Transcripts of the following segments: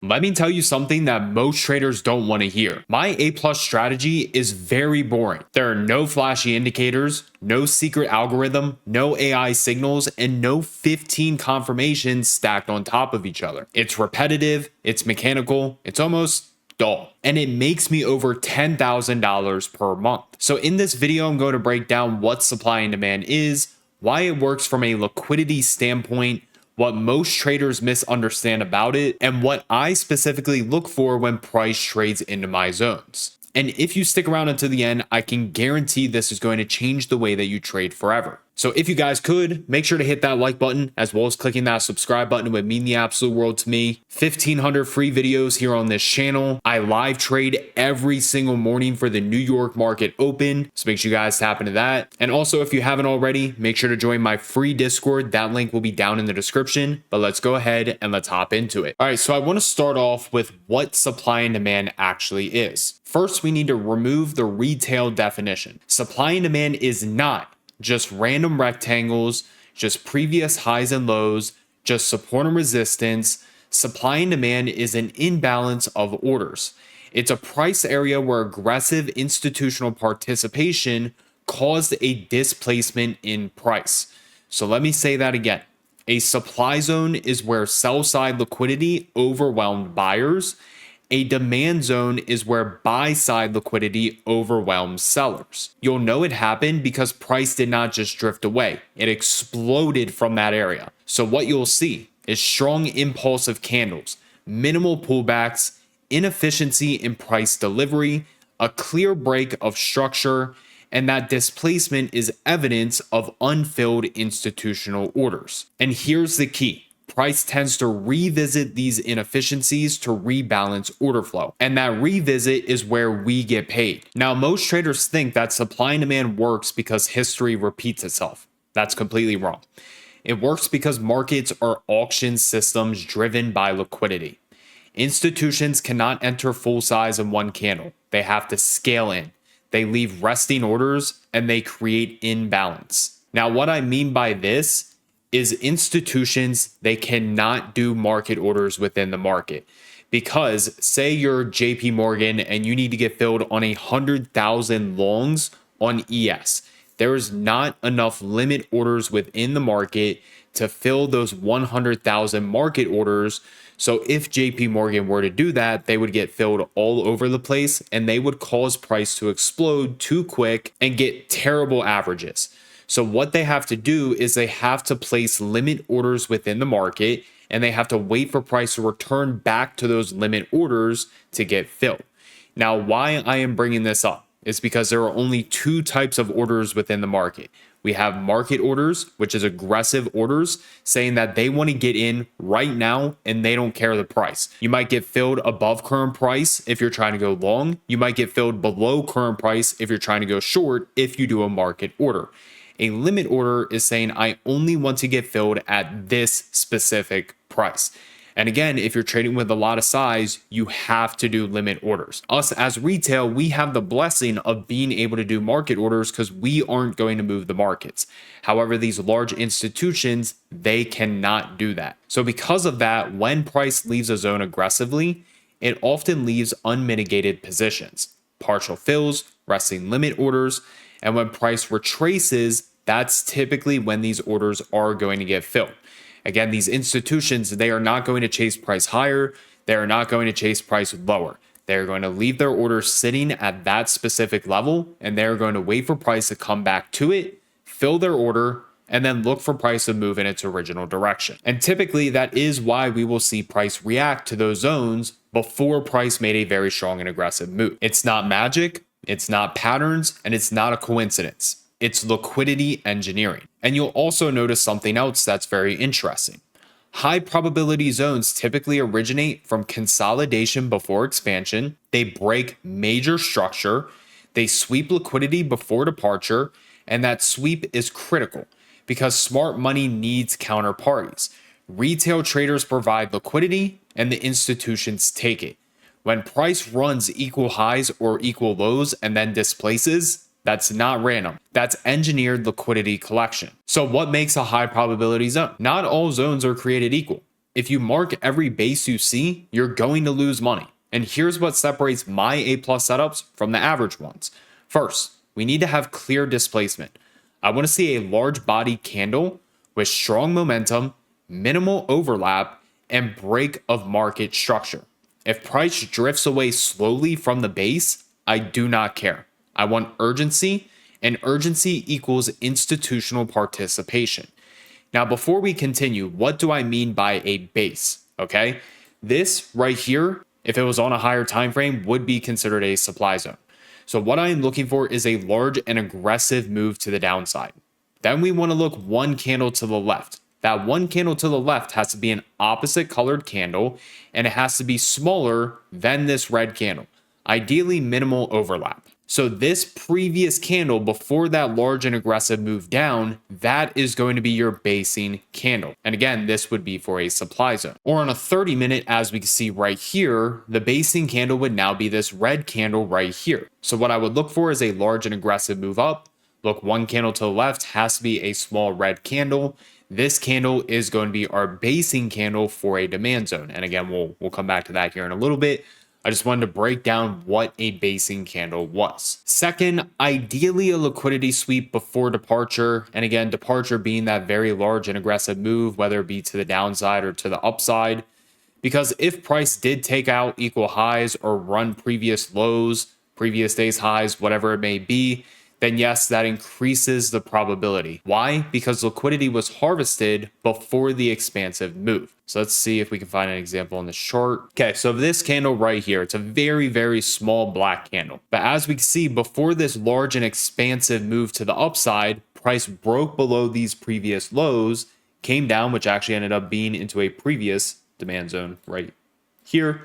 Let me tell you something that most traders don't want to hear. My A-plus strategy is very boring. There are no flashy indicators, no secret algorithm, no AI signals, and no 15 confirmations stacked on top of each other. It's repetitive, it's mechanical, it's almost dull, and it makes me over $10,000 per month. So in this video, I'm going to break down what supply and demand is, why it works from a liquidity standpoint, what most traders misunderstand about it, and what I specifically look for when price trades into my zones. And if you stick around until the end, I can guarantee this is going to change the way that you trade forever. So if you guys could, make sure to hit that like button as well as clicking that subscribe button. It would mean the absolute world to me. 1,500 free videos here on this channel. I live trade every single morning for the New York market open. So make sure you guys tap into that. And also, if you haven't already, make sure to join my free Discord. That link will be down in the description. But let's go ahead and let's hop into it. All right, so I want to start off with what supply and demand actually is. First, we need to remove the retail definition. Supply and demand is not just random rectangles, just previous highs and lows, just support and resistance. Supply and demand is an imbalance of orders. It's a price area where aggressive institutional participation caused a displacement in price. So let me say that again. A supply zone is where sell-side liquidity overwhelmed buyers. A demand zone is where buy-side liquidity overwhelms sellers. You'll know it happened because price did not just drift away. It exploded from that area. So what you'll see is strong impulsive candles, minimal pullbacks, inefficiency in price delivery, a clear break of structure, and that displacement is evidence of unfilled institutional orders. And here's the key. Price tends to revisit these inefficiencies to rebalance order flow. And that revisit is where we get paid. Now, most traders think that supply and demand works because history repeats itself. That's completely wrong. It works because markets are auction systems driven by liquidity. Institutions cannot enter full size in one candle. They have to scale in. They leave resting orders and they create imbalance. Now, what I mean by this is institutions, they cannot do market orders within the market. Because say you're JP Morgan and you need to get filled on 100,000 longs on ES. There is not enough limit orders within the market to fill those 100,000 market orders. So if JP Morgan were to do that, they would get filled all over the place and they would cause price to explode too quick and get terrible averages. So what they have to do is they have to place limit orders within the market and they have to wait for price to return back to those limit orders to get filled. Now, why I am bringing this up is because there are only two types of orders within the market. We have market orders, which is aggressive orders saying that they want to get in right now and they don't care the price. You might get filled above current price if you're trying to go long. You might get filled below current price if you're trying to go short if you do a market order. A limit order is saying I only want to get filled at this specific price. And again, if you're trading with a lot of size, you have to do limit orders. Us as retail, we have the blessing of being able to do market orders because we aren't going to move the markets. However, these large institutions, they cannot do that. So because of that, when price leaves a zone aggressively, it often leaves unmitigated positions, partial fills, resting limit orders, and when price retraces, that's typically when these orders are going to get filled. Again, these institutions, they are not going to chase price higher. They are not going to chase price lower. They're going to leave their orders sitting at that specific level, and they're going to wait for price to come back to it, fill their order, and then look for price to move in its original direction. And typically, that is why we will see price react to those zones before price made a very strong and aggressive move. It's not magic. It's not patterns, and it's not a coincidence. It's liquidity engineering. And you'll also notice something else that's very interesting. High probability zones typically originate from consolidation before expansion. They break major structure. They sweep liquidity before departure. And that sweep is critical because smart money needs counterparties. Retail traders provide liquidity and the institutions take it. When price runs equal highs or equal lows and then displaces, that's not random. That's engineered liquidity collection. So what makes a high probability zone? Not all zones are created equal. If you mark every base you see, you're going to lose money. And here's what separates my A plus setups from the average ones. First, we need to have clear displacement. I want to see a large body candle with strong momentum, minimal overlap, and break of market structure. If price drifts away slowly from the base, I do not care. I want urgency, and urgency equals institutional participation. Now, before we continue, what do I mean by a base? Okay, this right here, if it was on a higher time frame, would be considered a supply zone. So what I am looking for is a large and aggressive move to the downside. Then we want to look one candle to the left. That one candle to the left has to be an opposite colored candle, and it has to be smaller than this red candle. Ideally, minimal overlap. So this previous candle before that large and aggressive move down, that is going to be your basing candle. And again, this would be for a supply zone. Or on a 30-minute, as we can see right here, the basing candle would now be this red candle right here. So what I would look for is a large and aggressive move up. Look, one candle to the left has to be a small red candle. This candle is going to be our basing candle for a demand zone. And again, we'll come back to that here in a little bit. I just wanted to break down what a basing candle was. Second, ideally a liquidity sweep before departure. And again, departure being that very large and aggressive move, whether it be to the downside or to the upside. Because if price did take out equal highs or run previous lows, previous day's highs, whatever it may be, then yes, that increases the probability. Why? Because liquidity was harvested before the expansive move. So let's see if we can find an example on this chart. Okay, so this candle right here, it's a very, very small black candle. But as we can see, before this large and expansive move to the upside, price broke below these previous lows, came down, which actually ended up being into a previous demand zone right here.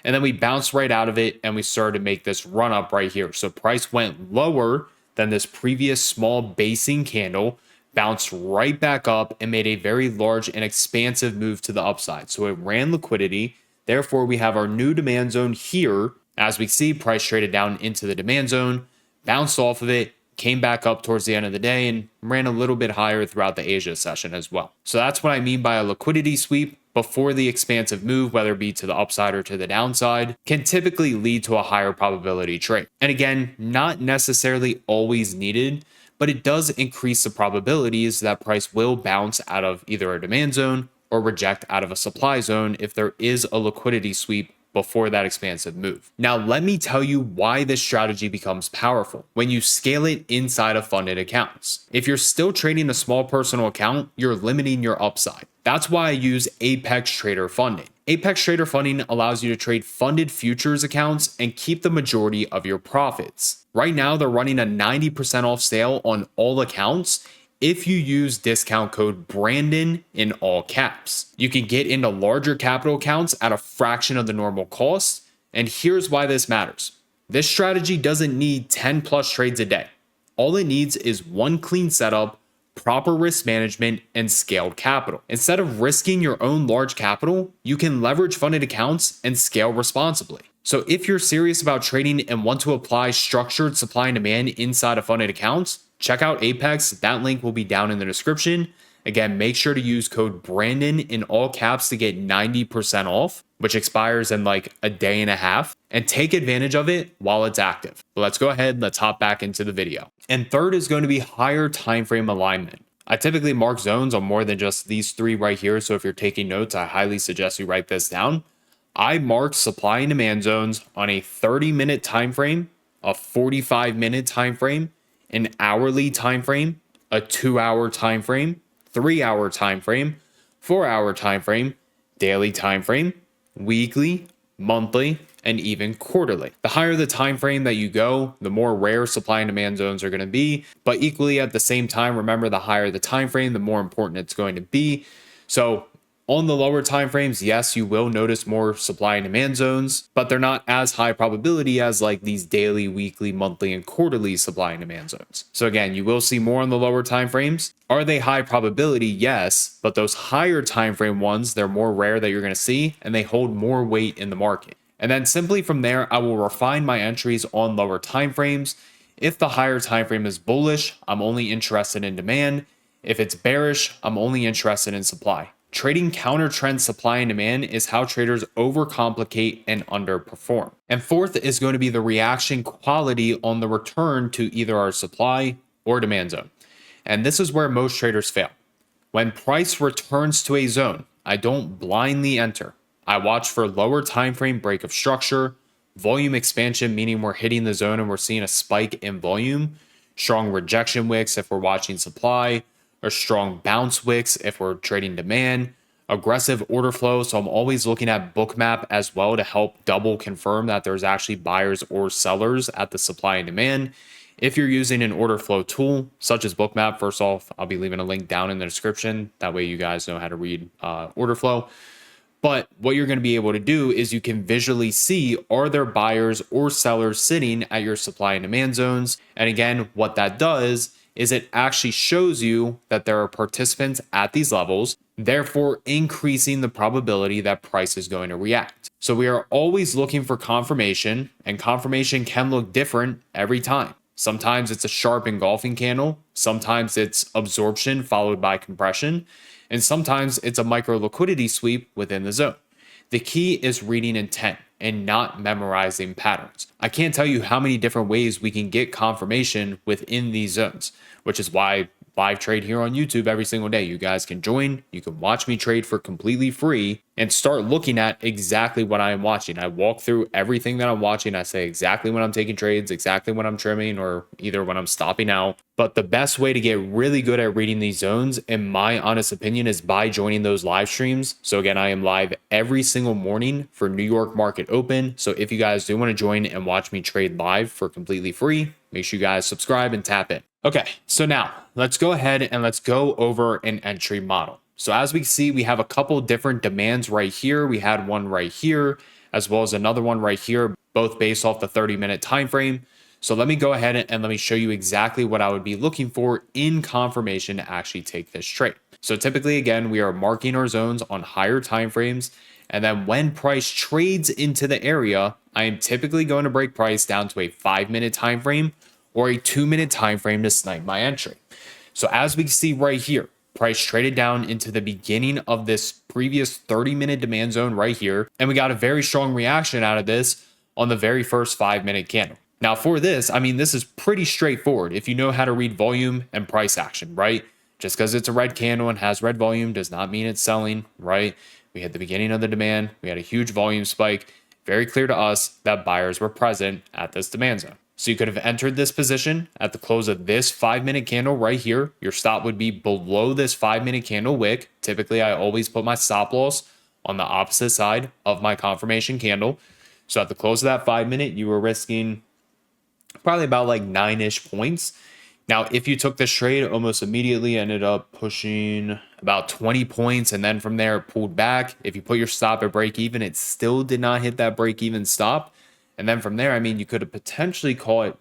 And then we bounced right out of it and we started to make this run up right here. So price went lower than this previous small basing candle, bounced right back up and made a very large and expansive move to the upside. So it ran liquidity. Therefore, we have our new demand zone here. As we see, price traded down into the demand zone, bounced off of it, came back up towards the end of the day and ran a little bit higher throughout the Asia session as well. So that's what I mean by a liquidity sweep before the expansive move, whether it be to the upside or to the downside, can typically lead to a higher probability trade. And again, not necessarily always needed, but it does increase the probabilities that price will bounce out of either a demand zone or reject out of a supply zone if there is a liquidity sweep before that expansive move. Now, let me tell you why this strategy becomes powerful when you scale it inside of funded accounts. If you're still trading a small personal account, you're limiting your upside. That's why I use Apex Trader Funding. Apex Trader Funding allows you to trade funded futures accounts and keep the majority of your profits. Right now, they're running a 90% off sale on all accounts if you use discount code Brandon in all caps. You can get into larger capital accounts at a fraction of the normal cost, and here's why this matters. This strategy doesn't need 10 plus trades a day. All it needs is one clean setup, proper risk management, and scaled capital. Instead of risking your own large capital, you can leverage funded accounts and scale responsibly. So if you're serious about trading and want to apply structured supply and demand inside of funded accounts, check out Apex. That link will be down in the description. Again, make sure to use code Brandon in all caps to get 90% off, which expires in like a day and a half, and take advantage of it while it's active. But let's go ahead and let's hop back into the video. And third is going to be higher time frame alignment. I typically mark zones on more than just these three right here. So if you're taking notes, I highly suggest you write this down. I mark supply and demand zones on a 30-minute time frame, a 45-minute time frame, an hourly time frame, a 2-hour time frame, 3-hour time frame, 4-hour time frame, daily time frame, weekly, monthly, and even quarterly. The higher the time frame that you go, the more rare supply and demand zones are going to be, but equally at the same time, remember, the higher the time frame, the more important it's going to be. So on the lower time frames, yes, you will notice more supply and demand zones, but they're not as high probability as like these daily, weekly, monthly, and quarterly supply and demand zones. So again, you will see more on the lower time frames. Are they high probability? Yes, but those higher time frame ones, they're more rare that you're going to see, and they hold more weight in the market. And then simply from there, I will refine my entries on lower time frames. If the higher time frame is bullish, I'm only interested in demand. If it's bearish, I'm only interested in supply. Trading counter trend supply and demand is how traders overcomplicate and underperform. And fourth is going to be the reaction quality on the return to either our supply or demand zone. And this is where most traders fail. When price returns to a zone, I don't blindly enter. I watch for lower time frame break of structure, volume expansion, meaning we're hitting the zone and we're seeing a spike in volume, strong rejection wicks if we're watching supply, or strong bounce wicks if we're trading demand, aggressive order flow. So I'm always looking at bookmap as well to help double confirm that there's actually buyers or sellers at the supply and demand. If you're using an order flow tool such as bookmap, first off, I'll be leaving a link down in the description. That way you guys know how to read order flow. But what you're going to be able to do is you can visually see, are there buyers or sellers sitting at your supply and demand zones? And again, what that does is it actually shows you that there are participants at these levels, therefore increasing the probability that price is going to react. So we are always looking for confirmation, and confirmation can look different every time. Sometimes it's a sharp engulfing candle, sometimes it's absorption followed by compression, and sometimes it's a micro liquidity sweep within the zone. The key is reading intent and not memorizing patterns. I can't tell you how many different ways we can get confirmation within these zones, which is why live trade here on YouTube every single day. You guys can join, you can watch me trade for completely free and start looking at exactly what I am watching. I walk through everything that I'm watching. I say exactly when I'm taking trades, exactly when I'm trimming, or either when I'm stopping out. But the best way to get really good at reading these zones, in my honest opinion, is by joining those live streams. So again, I am live every single morning for New York Market Open. So if you guys do want to join and watch me trade live for completely free, make sure you guys subscribe and tap in. Okay, so now let's go ahead and let's go over an entry model. So as we see, we have a couple different demands right here. We had one right here, as well as another one right here, both based off the 30-minute time frame. So let me go ahead and let me show you exactly what I would be looking for in confirmation to actually take this trade. So typically, again, we are marking our zones on higher time frames. And then when price trades into the area, I am typically going to break price down to a 5-minute time frame or a 2-minute time frame to snipe my entry. So as we see right here, price traded down into the beginning of this previous 30-minute demand zone right here, and we got a very strong reaction out of this on the very first 5-minute candle. Now for this, I mean, this is pretty straightforward if you know how to read volume and price action, right? Just because it's a red candle and has red volume does not mean it's selling, right? We had the beginning of the demand, we had a huge volume spike, very clear to us that buyers were present at this demand zone. So you could have entered this position at the close of this 5-minute candle right here. Your stop would be below this 5-minute candle wick. Typically, I always put my stop loss on the opposite side of my confirmation candle. So at the close of that 5-minute, you were risking probably about like 9-ish points. Now, if you took this trade, almost immediately ended up pushing about 20 points, and then from there it pulled back. If you put your stop at break even, it still did not hit that break even stop. And then from there, I mean, you could have potentially call it,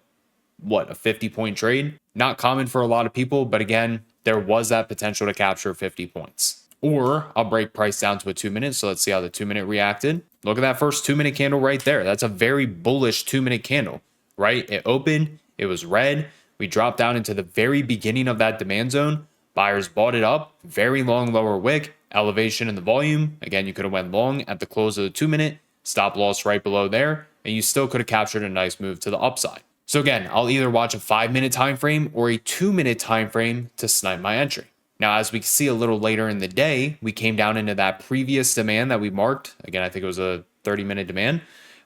what, a 50-point trade? Not common for a lot of people, but again, there was that potential to capture 50 points. Or I'll break price down to a 2-minute. So let's see how the 2-minute reacted. Look at that first 2-minute candle right there. That's a very bullish 2-minute candle, right? It opened, it was red. We dropped down into the very beginning of that demand zone. Buyers bought it up, very long lower wick, elevation in the volume. Again, you could have went long at the close of the 2-minute, stop loss right below there, and you still could have captured a nice move to the upside. So again, I'll either watch a 5-minute time frame or a 2-minute time frame to snipe my entry. Now, as we can see a little later in the day, we came down into that previous demand that we marked. Again, I think it was a 30-minute demand.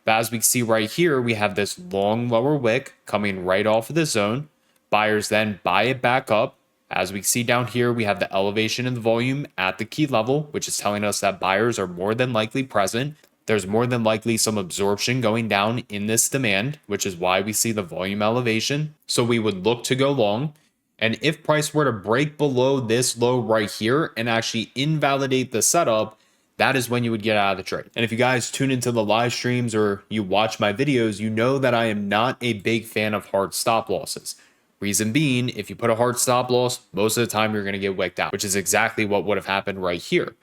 But as we can see right here, we have this long lower wick coming right off of the zone. Buyers then buy it back up. As we see down here, we have the elevation in the volume at the key level, which is telling us that buyers are more than likely present. There's more than likely some absorption going down in this demand, which is why we see the volume elevation. So we would look to go long. And if price were to break below this low right here and actually invalidate the setup, that is when you would get out of the trade. And if you guys tune into the live streams or you watch my videos, you know that I am not a big fan of hard stop losses. Reason being, if you put a hard stop loss, most of the time you're going to get wicked out, which is exactly what would have happened right here.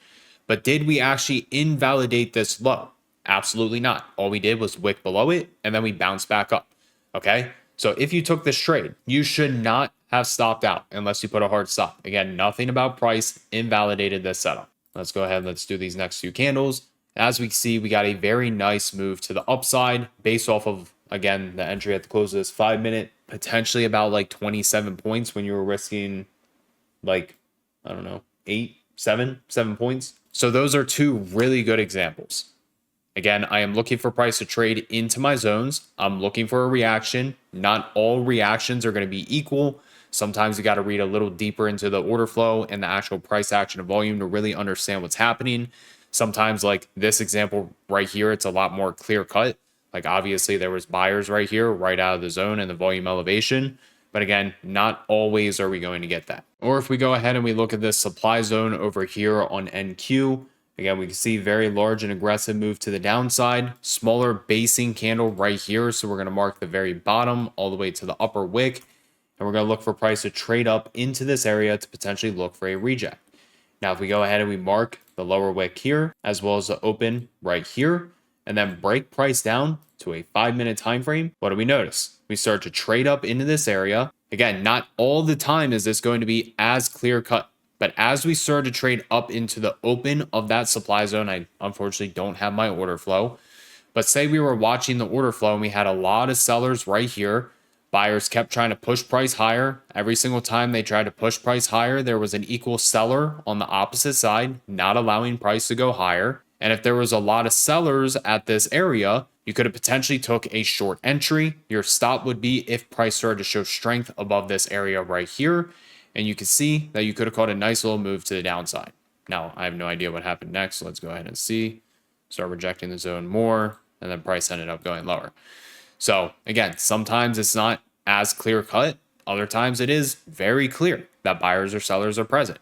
But did we actually invalidate this low? Absolutely not. All we did was wick below it, and then we bounced back up. Okay? So if you took this trade, you should not have stopped out unless you put a hard stop. Again, nothing about price invalidated this setup. Let's go ahead and let's do these next two candles. As we see, we got a very nice move to the upside based off of, again, the entry at the close of this 5 minute, potentially about like 27 points when you were risking like, I don't know, 7 points. So those are two really good examples. Again, I am looking for price to trade into my zones. I'm looking for a reaction. Not all reactions are going to be equal. Sometimes you got to read a little deeper into the order flow and the actual price action and volume to really understand what's happening. Sometimes, like this example right here, it's a lot more clear cut. Like obviously there was buyers right here, right out of the zone and the volume elevation. But again, not always are we going to get that. Or if we go ahead and we look at this supply zone over here on NQ, again, we can see very large and aggressive move to the downside, smaller basing candle right here. So we're going to mark the very bottom all the way to the upper wick. And we're going to look for price to trade up into this area to potentially look for a reject. Now, if we go ahead and we mark the lower wick here, as well as the open right here, and then break price down to a 5-minute time frame, what do we notice? We start to trade up into this area. Again, not all the time is this going to be as clear cut. But as we start to trade up into the open of that supply zone, I unfortunately don't have my order flow. But say we were watching the order flow and we had a lot of sellers right here. Buyers kept trying to push price higher. Every single time they tried to push price higher, there was an equal seller on the opposite side, not allowing price to go higher. And if there was a lot of sellers at this area, you could have potentially took a short entry. Your stop would be if price started to show strength above this area right here. And you can see that you could have caught a nice little move to the downside. Now, I have no idea what happened next. So let's go ahead and see. Start rejecting the zone more, and then price ended up going lower. So again, sometimes it's not as clear cut. Other times it is very clear that buyers or sellers are present.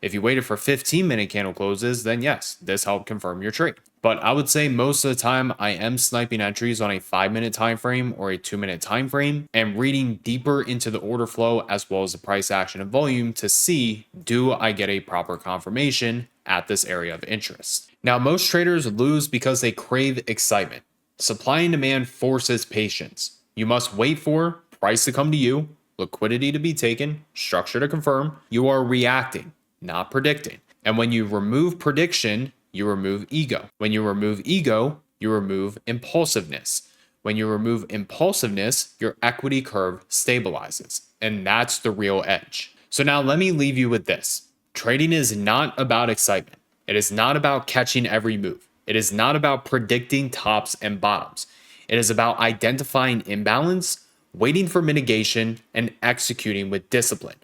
If you waited for 15-minute candle closes, then yes, this helped confirm your trade. But I would say most of the time I am sniping entries on a 5-minute time frame or a 2-minute time frame and reading deeper into the order flow as well as the price action and volume to see, do I get a proper confirmation at this area of interest? Now, most traders lose because they crave excitement. Supply and demand forces patience. You must wait for price to come to you, liquidity to be taken, structure to confirm. You are reacting, not predicting. And when you remove prediction, you remove ego. When you remove ego, you remove impulsiveness. When you remove impulsiveness, your equity curve stabilizes. And that's the real edge. So now let me leave you with this. Trading is not about excitement. It is not about catching every move. It is not about predicting tops and bottoms. It is about identifying imbalance, waiting for mitigation, and executing with discipline.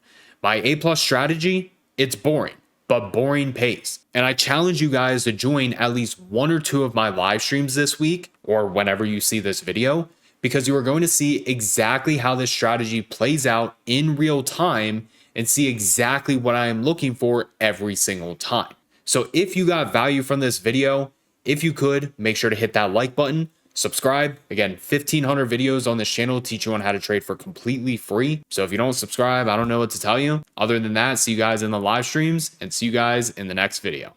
My A+ strategy, it's boring, but boring pays. And I challenge you guys to join at least 1 or 2 of my live streams this week, or whenever you see this video, because you are going to see exactly how this strategy plays out in real time and see exactly what I am looking for every single time. So if you got value from this video, if you could, make sure to hit that like button, subscribe. Again, 1,500 videos on this channel teach you on how to trade for completely free. So if you don't subscribe, I don't know what to tell you. Other than that, see you guys in the live streams and see you guys in the next video.